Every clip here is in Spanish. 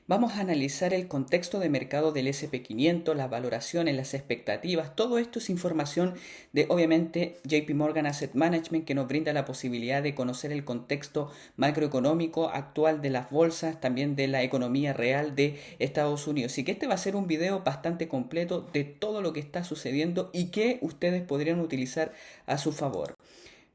Vamos a analizar el contexto de mercado del SP500, las valoraciones, las expectativas. Todo esto es información de, obviamente, JP Morgan Asset Management, que nos brinda la posibilidad de conocer el contexto macroeconómico actual de las bolsas, también de la economía real de Estados Unidos. Así que este va a ser un video bastante completo de todo lo que está sucediendo y que ustedes podrían utilizar a su favor.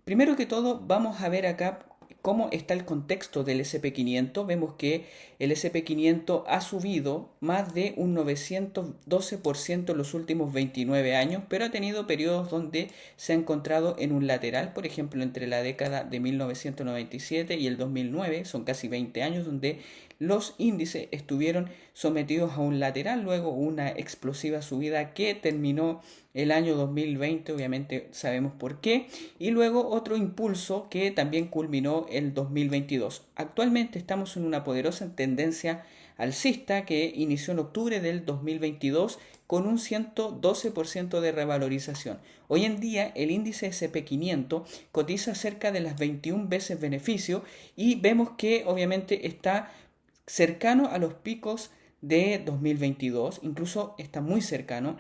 Primero que todo, vamos a ver acá cómo está el contexto del SP500. Vemos que el SP500 ha subido más de un 912% en los últimos 29 años, pero ha tenido periodos donde se ha encontrado en un lateral, por ejemplo, entre la década de 1997 y el 2009, son casi 20 años donde los índices estuvieron sometidos a un lateral, luego una explosiva subida que terminó el año 2020, obviamente sabemos por qué, y luego otro impulso que también culminó el 2022. Actualmente estamos en una poderosa tendencia alcista que inició en octubre del 2022 con un 112% de revalorización. Hoy en día el índice SP500 cotiza cerca de las 21 veces beneficio y vemos que obviamente está cercano a los picos de 2022, incluso está muy cercano.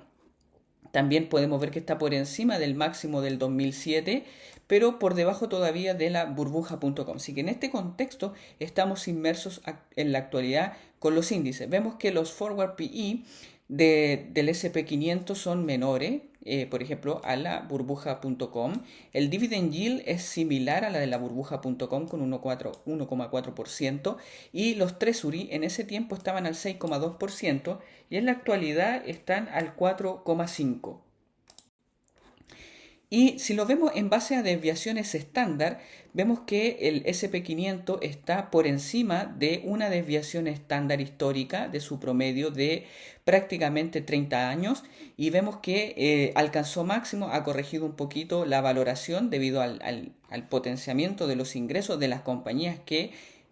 También podemos ver que está por encima del máximo del 2007, pero por debajo todavía de la burbuja.com. Así que en este contexto estamos inmersos en la actualidad con los índices. Vemos que los forward PE del SP500 son menores, por ejemplo, a la burbuja.com. El dividend yield es similar a la de la burbuja.com con 1,4%, y los treasury en ese tiempo estaban al 6,2% y en la actualidad están al 4,5%. Y si lo vemos en base a desviaciones estándar, vemos que el SP500 está por encima de una desviación estándar histórica de su promedio de prácticamente 30 años, y vemos que alcanzó máximo, ha corregido un poquito la valoración debido al potenciamiento de los ingresos de las compañías que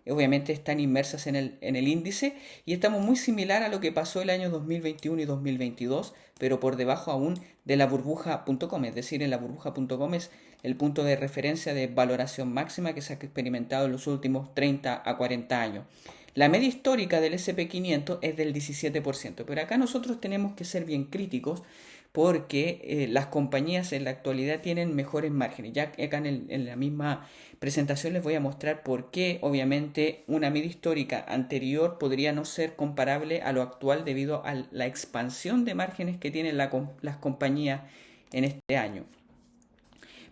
obviamente están inmersas en el índice, y estamos muy similar a lo que pasó el año 2021 y 2022, pero por debajo aún de la burbuja.com, es decir, en la burbuja.com es el punto de referencia de valoración máxima que se ha experimentado en los últimos 30 a 40 años. La media histórica del SP500 es del 17%, pero acá nosotros tenemos que ser bien críticos porque las compañías en la actualidad tienen mejores márgenes. Ya acá en la misma presentación les voy a mostrar por qué obviamente una media histórica anterior podría no ser comparable a lo actual debido a la expansión de márgenes que tienen las compañías en este año.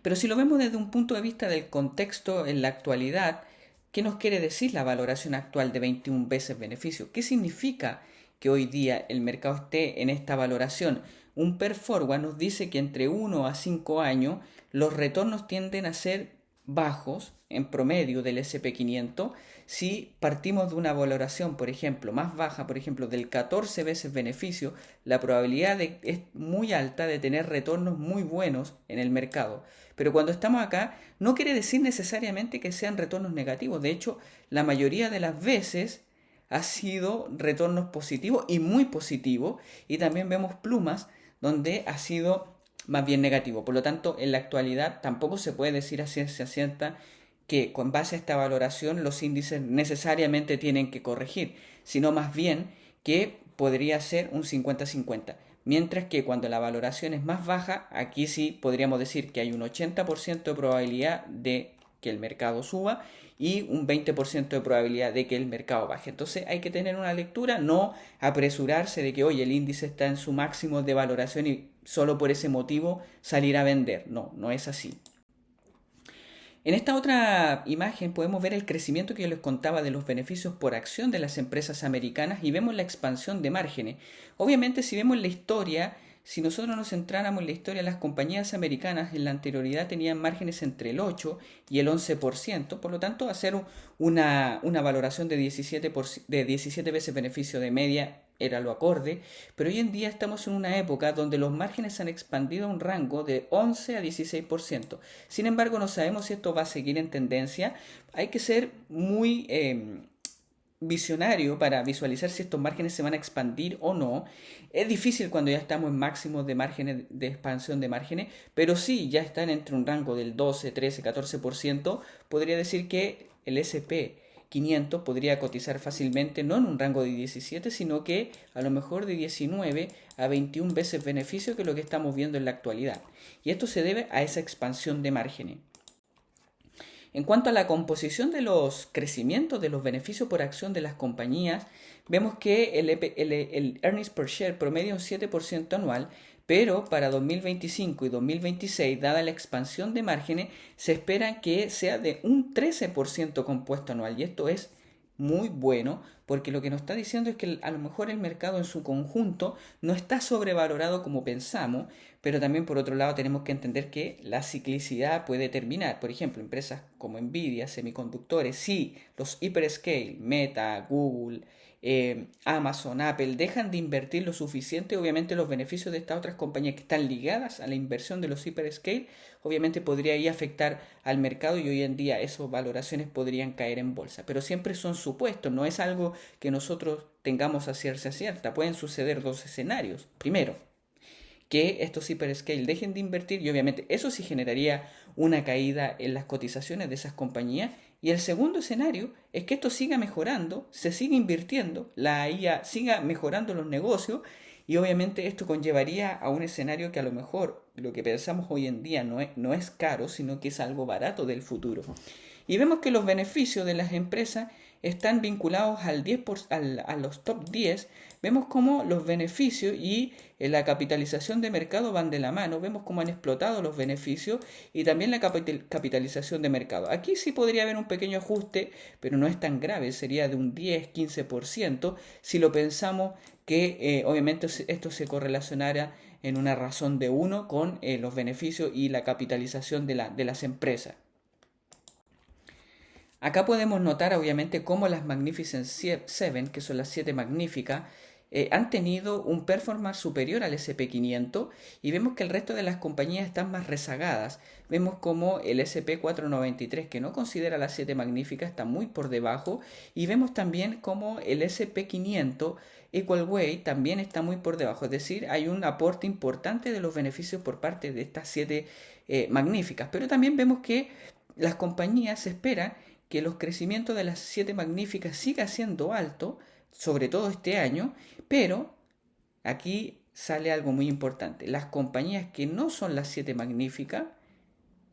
Pero si lo vemos desde un punto de vista del contexto en la actualidad, ¿qué nos quiere decir la valoración actual de 21 veces beneficio? ¿Qué significa que hoy día el mercado esté en esta valoración? Un PER forward nos dice que entre 1 a 5 años los retornos tienden a ser bajos en promedio del SP500 si partimos de una valoración, por ejemplo, más baja, por ejemplo, del 14 veces beneficio, la probabilidad es muy alta de tener retornos muy buenos en el mercado. Pero cuando estamos acá, no quiere decir necesariamente que sean retornos negativos. De hecho, la mayoría de las veces ha sido retornos positivos y muy positivos. Y también vemos plumas donde ha sido más bien negativo. Por lo tanto, en la actualidad tampoco se puede decir a ciencia cierta que con base a esta valoración los índices necesariamente tienen que corregir, sino más bien que podría ser un 50-50. Mientras que cuando la valoración es más baja, aquí sí podríamos decir que hay un 80% de probabilidad de que el mercado suba y un 20% de probabilidad de que el mercado baje. Entonces hay que tener una lectura, no apresurarse de que hoy el índice está en su máximo de valoración y solo por ese motivo salir a vender. No, no es así. En esta otra imagen podemos ver el crecimiento que yo les contaba de los beneficios por acción de las empresas americanas y vemos la expansión de márgenes. Obviamente, si vemos la historia, si nosotros nos centráramos en la historia, las compañías americanas en la anterioridad tenían márgenes entre el 8 y el 11%, por lo tanto hacer una valoración de 17 veces beneficio de media era lo acorde, pero hoy en día estamos en una época donde los márgenes han expandido a un rango de 11 a 16%. Sin embargo, no sabemos si esto va a seguir en tendencia. Hay que ser muy visionario para visualizar si estos márgenes se van a expandir o no. Es difícil cuando ya estamos en máximos de márgenes de expansión de márgenes, pero sí ya están entre un rango del 12, 13, 14%. Podría decir que el SP 500 podría cotizar fácilmente, no en un rango de 17, sino que a lo mejor de 19 a 21 veces beneficio, que es lo que estamos viendo en la actualidad. Y esto se debe a esa expansión de márgenes. En cuanto a la composición de los crecimientos de los beneficios por acción de las compañías, vemos que el earnings per share promedia un 7% anual, pero para 2025 y 2026, dada la expansión de márgenes, se espera que sea de un 13% compuesto anual. Y esto es muy bueno, porque lo que nos está diciendo es que a lo mejor el mercado en su conjunto no está sobrevalorado como pensamos, pero también por otro lado tenemos que entender que la ciclicidad puede terminar. Por ejemplo, empresas como Nvidia, semiconductores, si los hyperscale, Meta, Google, Amazon, Apple dejan de invertir lo suficiente, obviamente los beneficios de estas otras compañías que están ligadas a la inversión de los hyperscale, obviamente podría ahí afectar al mercado, y hoy en día esas valoraciones podrían caer en bolsa. Pero siempre son supuestos, no es algo que nosotros tengamos a ciencia cierta. Pueden suceder dos escenarios. Primero, que estos hyperscale dejen de invertir, y obviamente eso sí generaría una caída en las cotizaciones de esas compañías. Y el segundo escenario es que esto siga mejorando, se siga invirtiendo, la IA siga mejorando los negocios, y obviamente esto conllevaría a un escenario que a lo mejor lo que pensamos hoy en día no es caro, sino que es algo barato del futuro. Y vemos que los beneficios de las empresas están vinculados a los top 10. Vemos cómo los beneficios y la capitalización de mercado van de la mano. Vemos cómo han explotado los beneficios y también la capitalización de mercado. Aquí sí podría haber un pequeño ajuste, pero no es tan grave. Sería de un 10-15% si lo pensamos que obviamente esto se correlacionara en una razón de 1 con los beneficios y la capitalización de las empresas. Acá podemos notar obviamente cómo las Magnificent Seven, que son las 7 magníficas, han tenido un performance superior al SP500, y vemos que el resto de las compañías están más rezagadas. Vemos como el SP493, que no considera las 7 magníficas, está muy por debajo, y vemos también como el SP500 Equal Weight también está muy por debajo. Es decir, hay un aporte importante de los beneficios por parte de estas 7 magníficas. Pero también vemos que las compañías esperan que los crecimientos de las 7 magníficas siga siendo alto, sobre todo este año, pero aquí sale algo muy importante. Las compañías que no son las 7 magníficas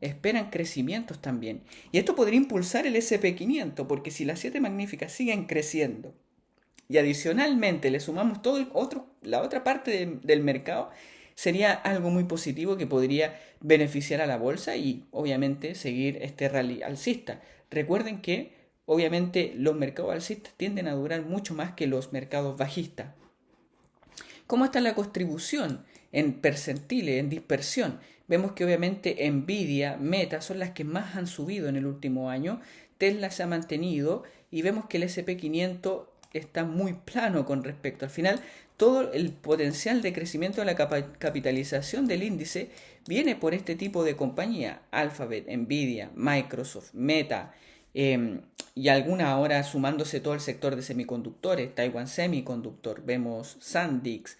esperan crecimientos también. Y esto podría impulsar el SP500, porque si las 7 magníficas siguen creciendo y adicionalmente le sumamos la otra parte del mercado, sería algo muy positivo que podría beneficiar a la bolsa y obviamente seguir este rally alcista. Recuerden que obviamente los mercados alcistas tienden a durar mucho más que los mercados bajistas. ¿Cómo está la distribución en percentiles, en dispersión? Vemos que obviamente Nvidia, Meta son las que más han subido en el último año. Tesla se ha mantenido y vemos que el SP500 está muy plano con respecto. Al final, todo el potencial de crecimiento de la capitalización del índice viene por este tipo de compañía: Alphabet, Nvidia, Microsoft, Meta, y alguna ahora sumándose todo el sector de semiconductores, Taiwan Semiconductor, vemos SanDisk,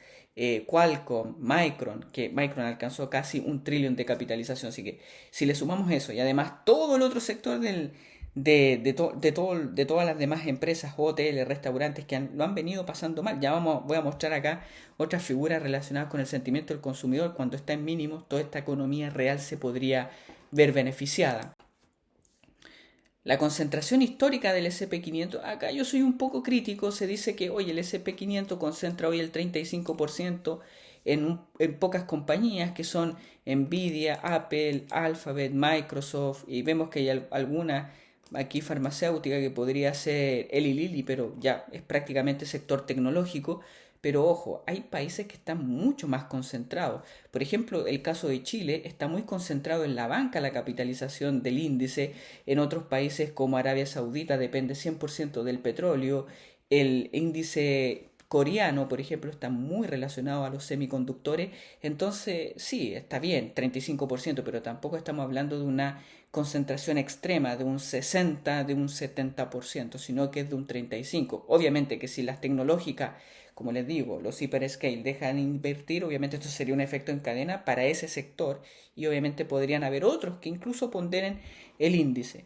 Qualcomm, Micron, que Micron alcanzó casi 1 trillón de capitalización. Así que si le sumamos eso y además todo el otro sector de todas las demás empresas, hoteles, restaurantes que lo han venido pasando mal. Voy a mostrar acá otras figuras relacionadas con el sentimiento del consumidor. Cuando está en mínimos, toda esta economía real se podría ver beneficiada. La concentración histórica del SP500, acá yo soy un poco crítico. Se dice que hoy el SP500 concentra hoy el 35% en pocas compañías, que son Nvidia, Apple, Alphabet, Microsoft, y vemos que hay algunas aquí farmacéutica que podría ser Eli Lilly, pero ya es prácticamente sector tecnológico. Pero ojo, hay países que están mucho más concentrados. Por ejemplo, el caso de Chile está muy concentrado en la banca, la capitalización del índice. En otros países como Arabia Saudita depende 100% del petróleo. El índice coreano, por ejemplo, está muy relacionado a los semiconductores. Entonces, sí, está bien, 35%, pero tampoco estamos hablando de una concentración extrema de un 60, de un 70%, sino que es de un 35%. Obviamente que si las tecnológicas, como les digo, los hyperscale dejan de invertir, obviamente esto sería un efecto en cadena para ese sector, y obviamente podrían haber otros que incluso ponderen el índice.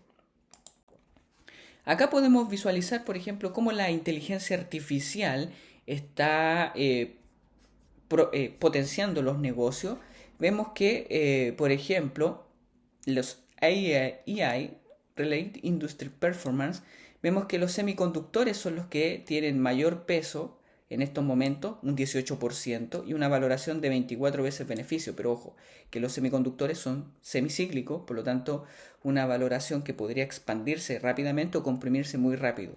Acá podemos visualizar, por ejemplo, cómo la inteligencia artificial está potenciando los negocios. Vemos que, por ejemplo, los AI, Related Industry Performance, vemos que los semiconductores son los que tienen mayor peso en estos momentos, un 18%, y una valoración de 24 veces beneficio. Pero ojo, que los semiconductores son semicíclicos, por lo tanto, una valoración que podría expandirse rápidamente o comprimirse muy rápido.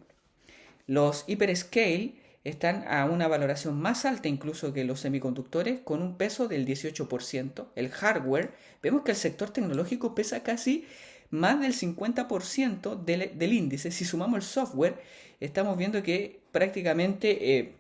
Los hyperscale están a una valoración más alta incluso que los semiconductores, con un peso del 18%. El hardware, vemos que el sector tecnológico pesa casi más del 50% del índice. Si sumamos el software, estamos viendo que prácticamente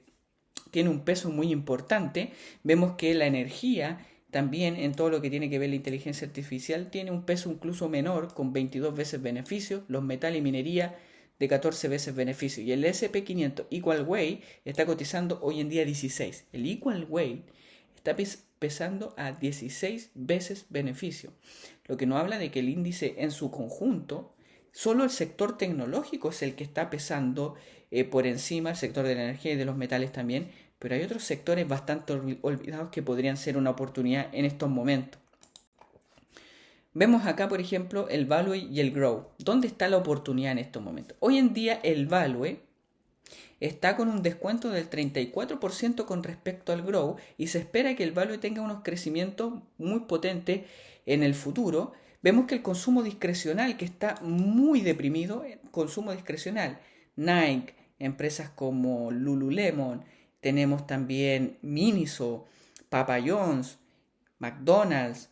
tiene un peso muy importante. Vemos que la energía también, en todo lo que tiene que ver la inteligencia artificial, tiene un peso incluso menor, con 22 veces beneficio. Los metales y minería de 14 veces beneficio. Y el SP500 Equal Weight está cotizando hoy en día 16. El Equal Weight está pesando a 16 veces beneficio. Lo que nos habla de que el índice en su conjunto, solo el sector tecnológico es el que está pesando por encima, el sector de la energía y de los metales también, pero hay otros sectores bastante olvidados que podrían ser una oportunidad en estos momentos. Vemos acá, por ejemplo, el Value y el Grow. ¿Dónde está la oportunidad en estos momentos? Hoy en día el Value está con un descuento del 34% con respecto al Grow y se espera que el Value tenga unos crecimientos muy potentes en el futuro. Vemos que el consumo discrecional, que está muy deprimido, consumo discrecional, Nike, empresas como Lululemon, tenemos también Miniso, Papa John's, McDonald's,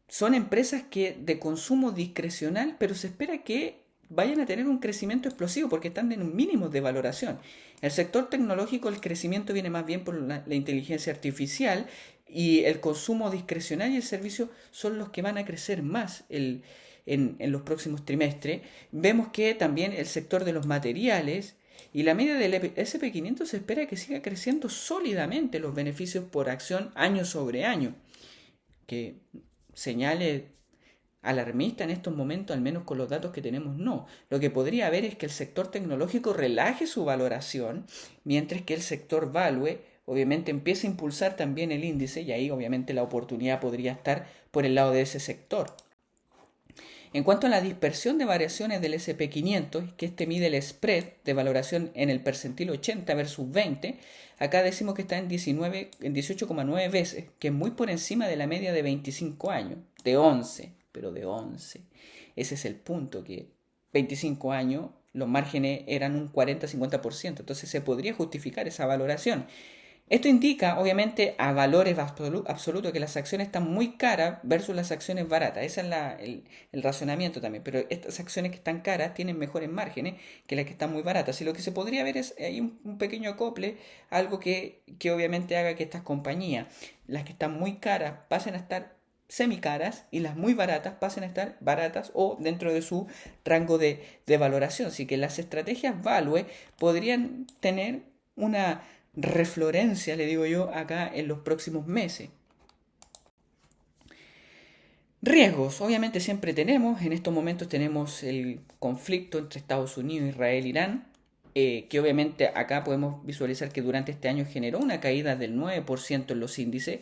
son empresas que de consumo discrecional, pero se espera que vayan a tener un crecimiento explosivo porque están en un mínimo de valoración. El sector tecnológico, el crecimiento viene más bien por la inteligencia artificial, y el consumo discrecional y el servicio son los que van a crecer más en los próximos trimestres. Vemos que también el sector de los materiales y la media del SP500 se espera que siga creciendo sólidamente los beneficios por acción año sobre año, que señale alarmista en estos momentos, al menos con los datos que tenemos, no. Lo que podría haber es que el sector tecnológico relaje su valoración, mientras que el sector value obviamente empieza a impulsar también el índice, y ahí obviamente la oportunidad podría estar por el lado de ese sector. En cuanto a la dispersión de variaciones del SP500, que este mide el spread de valoración en el percentil 80 versus 20, acá decimos que está en 18,9 veces, que es muy por encima de la media de 25 años, de 11, pero de 11. Ese es el punto, que 25 años los márgenes eran un 40-50%, entonces se podría justificar esa valoración. Esto indica, obviamente, a valores absolutos, que las acciones están muy caras versus las acciones baratas. Ese es el razonamiento también. Pero estas acciones que están caras tienen mejores márgenes que las que están muy baratas. Y lo que se podría ver es hay un pequeño acople, algo que obviamente haga que estas compañías, las que están muy caras, pasen a estar semi-caras, y las muy baratas pasen a estar baratas o dentro de su rango de valoración. Así que las estrategias value podrían tener una reflorencia, le digo yo, acá en los próximos meses. Riesgos, obviamente siempre tenemos. En estos momentos tenemos el conflicto entre Estados Unidos, Israel, Irán, que obviamente acá podemos visualizar que durante este año generó una caída del 9% en los índices.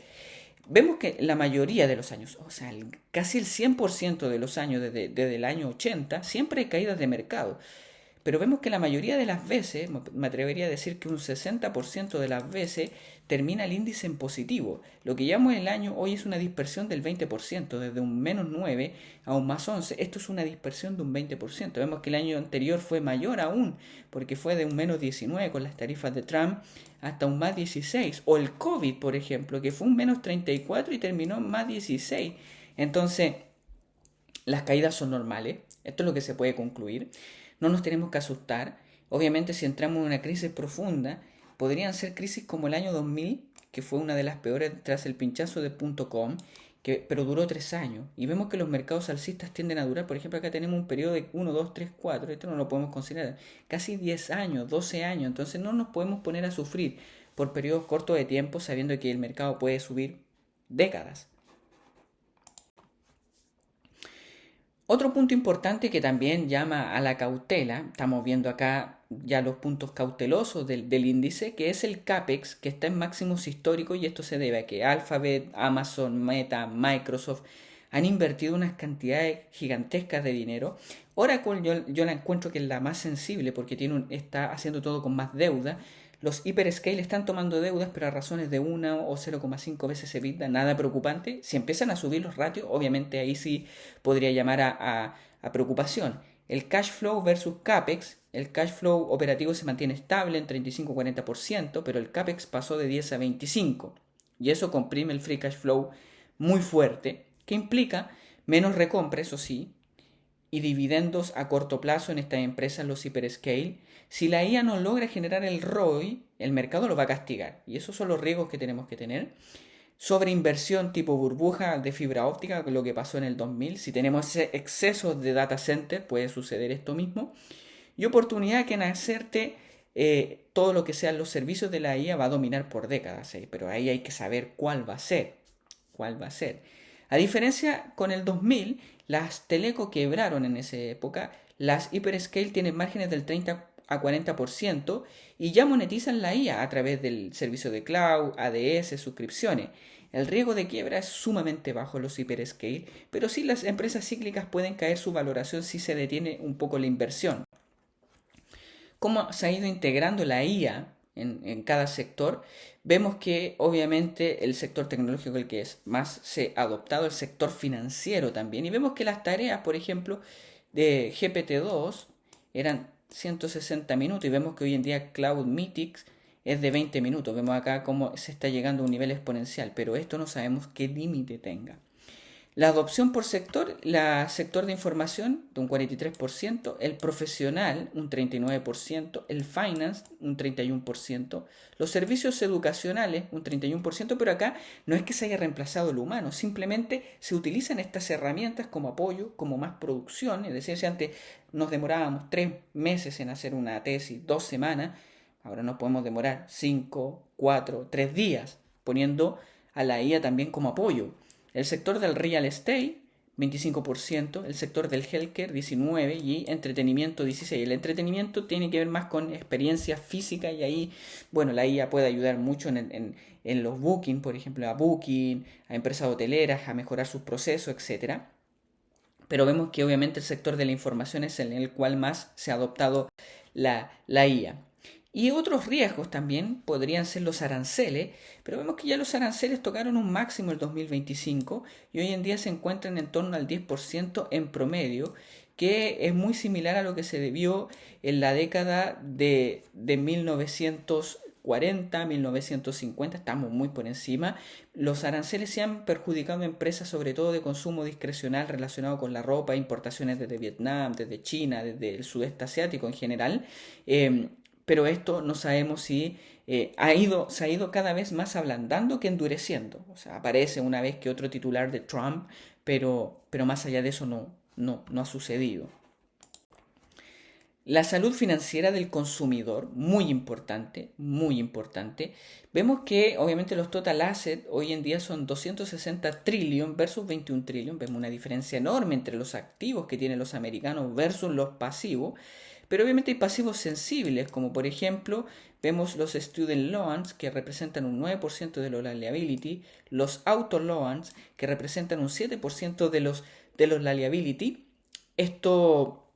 Vemos que la mayoría de los años, o sea, casi el 100% de los años desde el año 80, siempre hay caídas de mercado. Pero vemos que la mayoría de las veces, me atrevería a decir que un 60% de las veces, termina el índice en positivo. Lo que llamamos el año hoy es una dispersión del 20%, desde un menos 9 a un más 11. Esto es una dispersión de un 20%. Vemos que el año anterior fue mayor aún, porque fue de un menos 19 con las tarifas de Trump hasta un más 16. O el COVID, por ejemplo, que fue un menos 34 y terminó en más 16. Entonces, las caídas son normales. Esto es lo que se puede concluir. No nos tenemos que asustar. Obviamente, si entramos en una crisis profunda, podrían ser crisis como el año 2000, que fue una de las peores tras el pinchazo de .com, pero duró 3 años. Y vemos que los mercados alcistas tienden a durar. Por ejemplo, acá tenemos un periodo de 1, 2, 3, 4. Esto no lo podemos considerar. Casi 10 años, 12 años. Entonces no nos podemos poner a sufrir por periodos cortos de tiempo, sabiendo que el mercado puede subir décadas. Otro punto importante que también llama a la cautela, estamos viendo acá ya los puntos cautelosos del índice, que es el CAPEX, que está en máximos históricos, y esto se debe a que Alphabet, Amazon, Meta, Microsoft han invertido unas cantidades gigantescas de dinero. Oracle yo la encuentro que es la más sensible porque está haciendo todo con más deuda. Los hyperscale están tomando deudas, pero a razones de 1 o 0,5 veces EBITDA, nada preocupante. Si empiezan a subir los ratios, obviamente ahí sí podría llamar a preocupación. El cash flow versus CAPEX, el cash flow operativo se mantiene estable en 35-40%, pero el CAPEX pasó de 10 a 25%. Y eso comprime el free cash flow muy fuerte, que implica menos recompra, eso sí, y dividendos a corto plazo en estas empresas, los hyperscale. Si la IA no logra generar el ROI, el mercado lo va a castigar. Y esos son los riesgos que tenemos que tener. Sobreinversión tipo burbuja de fibra óptica, lo que pasó en el 2000. Si tenemos excesos de data center, puede suceder esto mismo. Y oportunidad que en hacerte todo lo que sean los servicios de la IA va a dominar por décadas. Pero ahí hay que saber cuál va a ser. ¿Cuál va a ser? A diferencia con el 2000, las teleco quebraron en esa época. Las hyperscale tienen márgenes del 30 a 40% y ya monetizan la IA a través del servicio de cloud, ADS, suscripciones. El riesgo de quiebra es sumamente bajo en los hyperscale, pero sí las empresas cíclicas pueden caer su valoración si se detiene un poco la inversión. ¿Cómo se ha ido integrando la IA en cada sector? Vemos que obviamente el sector tecnológico es el que es más se ha adoptado, el sector financiero también, y vemos que las tareas, por ejemplo, de GPT-2 eran 160 minutos y vemos que hoy en día Cloud Mythics es de 20 minutos. Vemos acá cómo se está llegando a un nivel exponencial, pero esto no sabemos qué límite tenga. La adopción por sector, el sector de información de un 43%, el profesional un 39%, el finance un 31%, los servicios educacionales un 31%, pero acá no es que se haya reemplazado el humano, simplemente se utilizan estas herramientas como apoyo, como más producción, es decir, si antes nos demorábamos 3 meses en hacer una tesis, 2 semanas, ahora nos podemos demorar 5, 4, 3 días, poniendo a la IA también como apoyo. El sector del real estate, 25%, el sector del healthcare, 19%, y entretenimiento, 16%. El entretenimiento tiene que ver más con experiencia física y ahí, bueno, la IA puede ayudar mucho en los booking, por ejemplo, a booking, a empresas hoteleras, a mejorar sus procesos, etcétera. Pero vemos que obviamente el sector de la información es en el cual más se ha adoptado la IA. Y otros riesgos también podrían ser los aranceles, pero vemos que ya los aranceles tocaron un máximo el 2025 y hoy en día se encuentran en torno al 10% en promedio, que es muy similar a lo que se debió en la década de 1940, 1950, estamos muy por encima. Los aranceles se han perjudicado a empresas sobre todo de consumo discrecional relacionado con la ropa, importaciones desde Vietnam, desde China, desde el sudeste asiático en general. Pero esto no sabemos si se ha ido cada vez más ablandando que endureciendo. O sea, aparece una vez que otro titular de Trump, pero más allá de eso no ha sucedido. La salud financiera del consumidor, muy importante, muy importante. Vemos que obviamente los total assets hoy en día son 260 trillion versus 21 trillion. Vemos una diferencia enorme entre los activos que tienen los americanos versus los pasivos. Pero obviamente hay pasivos sensibles, como por ejemplo vemos los student loans que representan un 9% de los liability, los auto loans que representan un 7% de los liability. Esto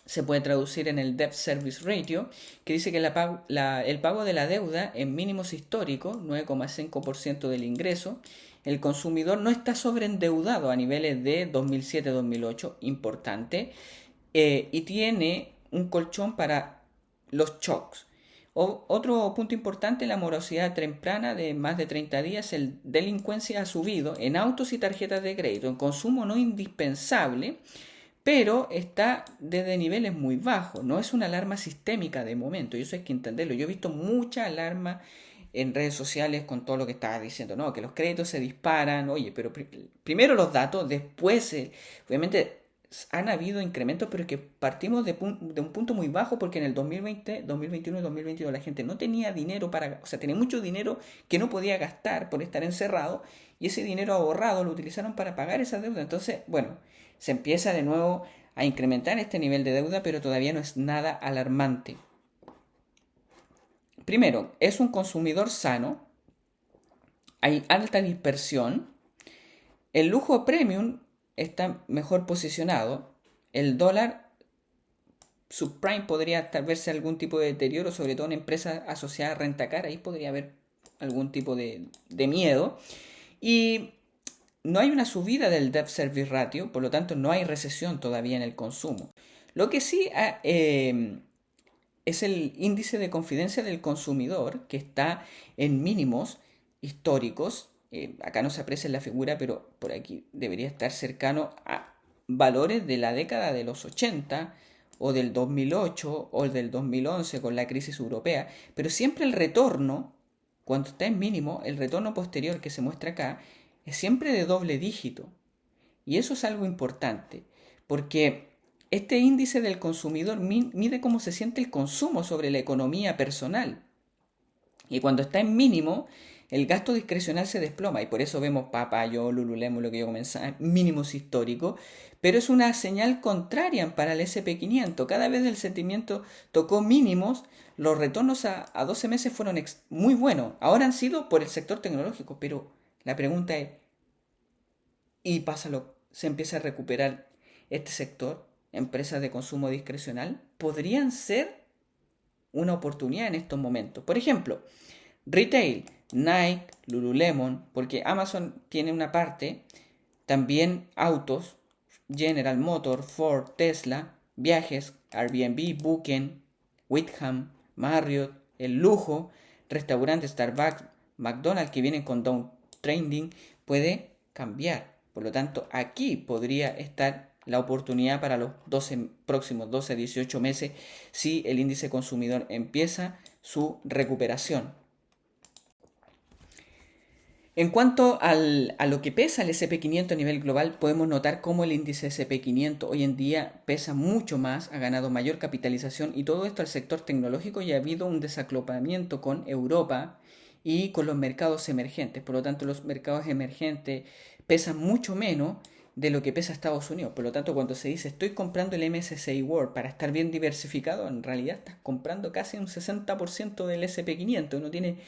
se puede traducir en el Debt Service Ratio, que dice que el pago de la deuda en mínimos históricos, 9,5% del ingreso. El consumidor no está sobreendeudado a niveles de 2007-2008, importante, y tiene un colchón para los shocks. Otro punto importante, la morosidad temprana de más de 30 días, el delincuencia ha subido en autos y tarjetas de crédito, en consumo no indispensable, pero está desde niveles muy bajos. No es una alarma sistémica de momento, y eso hay que entenderlo. Yo he visto mucha alarma en redes sociales con todo lo que estaba diciendo, ¿no? Que los créditos se disparan, oye, pero primero los datos, después, obviamente, han habido incrementos, pero que partimos de un punto muy bajo porque en el 2020, 2021 y 2022 la gente no tenía dinero para, o sea, tenía mucho dinero que no podía gastar por estar encerrado y ese dinero ahorrado lo utilizaron para pagar esa deuda. Entonces, bueno, se empieza de nuevo a incrementar este nivel de deuda, pero todavía no es nada alarmante. Primero, es un consumidor sano, hay alta dispersión, el lujo premium está mejor posicionado, el dólar subprime podría tal verse algún tipo de deterioro, sobre todo en empresas asociadas a rentacar, ahí podría haber algún tipo de miedo. Y no hay una subida del debt service ratio, por lo tanto no hay recesión todavía en el consumo. Lo que sí es el índice de confidencia del consumidor, que está en mínimos históricos. Acá no se aprecia en la figura, pero por aquí debería estar cercano a valores de la década de los 80 o del 2008 o del 2011 con la crisis europea. Pero siempre el retorno, cuando está en mínimo, el retorno posterior que se muestra acá, es siempre de doble dígito. Y eso es algo importante, porque este índice del consumidor mide cómo se siente el consumo sobre la economía personal. Y cuando está en mínimo, el gasto discrecional se desploma. Y por eso vemos Yo, Lululemon, lo que yo comenzaba, mínimos históricos. Pero es una señal contraria para el SP500. Cada vez el sentimiento tocó mínimos, los retornos a 12 meses fueron muy buenos. Ahora han sido por el sector tecnológico. Pero la pregunta es, ¿y se empieza a recuperar este sector? Empresas de consumo discrecional podrían ser una oportunidad en estos momentos. Por ejemplo, retail, Nike, Lululemon, porque Amazon tiene una parte, también autos, General Motors, Ford, Tesla, viajes, Airbnb, Booking, Witham, Marriott, el lujo, restaurantes, Starbucks, McDonald's que vienen con down trending, puede cambiar. Por lo tanto, aquí podría estar la oportunidad para los próximos 12 a 18 meses si el índice consumidor empieza su recuperación. En cuanto a lo que pesa el SP500 a nivel global, podemos notar cómo el índice SP500 hoy en día pesa mucho más, ha ganado mayor capitalización y todo esto al sector tecnológico y ha habido un desacoplamiento con Europa y con los mercados emergentes. Por lo tanto, los mercados emergentes pesan mucho menos de lo que pesa Estados Unidos. Por lo tanto, cuando se dice estoy comprando el MSCI World para estar bien diversificado, en realidad estás comprando casi un 60% del SP500. Uno tiene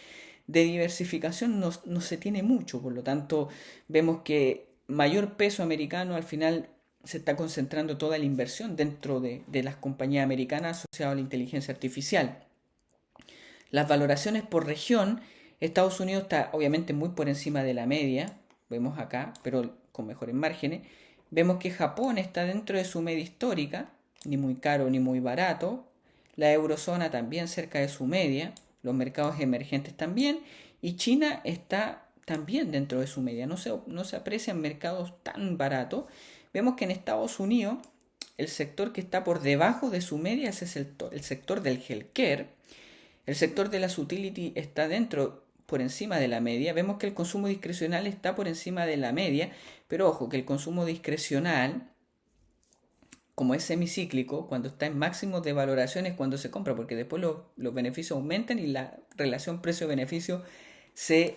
de diversificación no se tiene mucho, por lo tanto vemos que mayor peso americano al final se está concentrando toda la inversión dentro de las compañías americanas asociadas a la inteligencia artificial. Las valoraciones por región, Estados Unidos está obviamente muy por encima de la media, vemos acá, pero con mejores márgenes. Vemos que Japón está dentro de su media histórica, ni muy caro ni muy barato. La eurozona también cerca de su media, los mercados emergentes también, y China está también dentro de su media. No se aprecian mercados tan baratos. Vemos que en Estados Unidos el sector que está por debajo de su media es el sector del healthcare. El sector de las utilities está por encima de la media. Vemos que el consumo discrecional está por encima de la media, pero ojo que el consumo discrecional, como es semicíclico, cuando está en máximos de valoración es cuando se compra, porque después los beneficios aumentan y la relación precio-beneficio se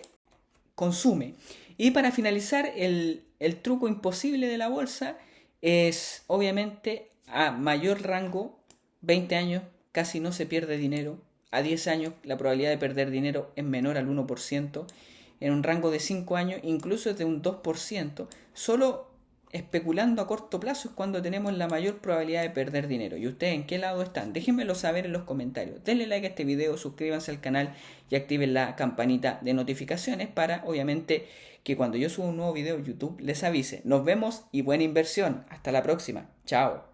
consume. Y para finalizar, el truco imposible de la bolsa es obviamente a mayor rango, 20 años, casi no se pierde dinero. A 10 años la probabilidad de perder dinero es menor al 1%. En un rango de 5 años incluso es de un 2%. Solo especulando a corto plazo es cuando tenemos la mayor probabilidad de perder dinero. ¿Y ustedes en qué lado están? Déjenmelo saber en los comentarios. Denle like a este video, suscríbanse al canal y activen la campanita de notificaciones para, obviamente, que cuando yo suba un nuevo video a YouTube les avise. Nos vemos y buena inversión. Hasta la próxima. Chao.